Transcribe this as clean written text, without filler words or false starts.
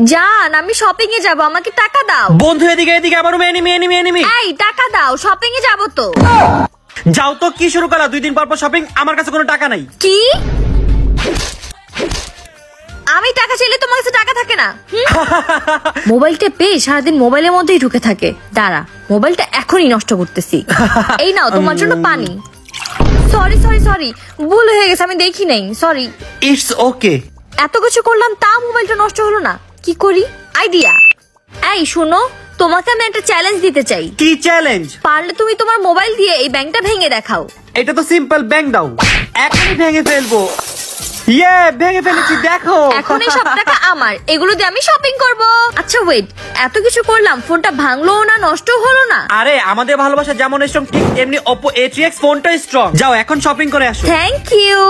জান আমি শপিং এ যাব, আমাকে টাকা দাও। বন্ধু এদিকে এদিকে আবার এনিমি। এই টাকা দাও, শপিং এ যাব তো। যাও তো, কি শুরু করা 2 দিন পর শপিং? আমার কাছে কোনো টাকা নাই। কি? আমি টাকা চাইলে তোমার কাছে টাকা থাকে না? মোবাইলটা পেয়ে সারাদিন মোবাইলের মধ্যেই ঢুকে থাকে। দাঁড়া, মোবাইলটা এখনই নষ্ট করতেছি। এই নাও তোমার জন্য পানি। সরি সরি সরি, ভুল হয়ে গেছে, আমি দেখি নাই, সরি। It's okay. এত কিছু করলাম তা মোবাইলটা নষ্ট হলো না, কি করি? আইডিয়া। এই শোনো, তোমাকে আমি একটা চ্যালেঞ্জ দিতে চাই। কি চ্যালেঞ্জ? পারলে তুমি তোমার মোবাইল দিয়ে এই ব্যাংকটা ভেঙে দেখাও। এটা তো সিম্পল, ব্যাংক দাও। এখনই ভেঙে ফেলবো। ভেঙে ফেলেছি, দেখো। এখন এই সব টাকা আমার, এগুলো দিয়ে আমি শপিং করব। আচ্ছা ওয়েট, এত কিছু করলাম, ফোনটা ভাঙলো না, নষ্ট হলো না? আরে আমাদের ভালোবাসা যেমন স্ট্রং, ঠিক এমনি Oppo A3X ফোনটা স্ট্রং। যাও এখন শপিং করে আসো। Thank you.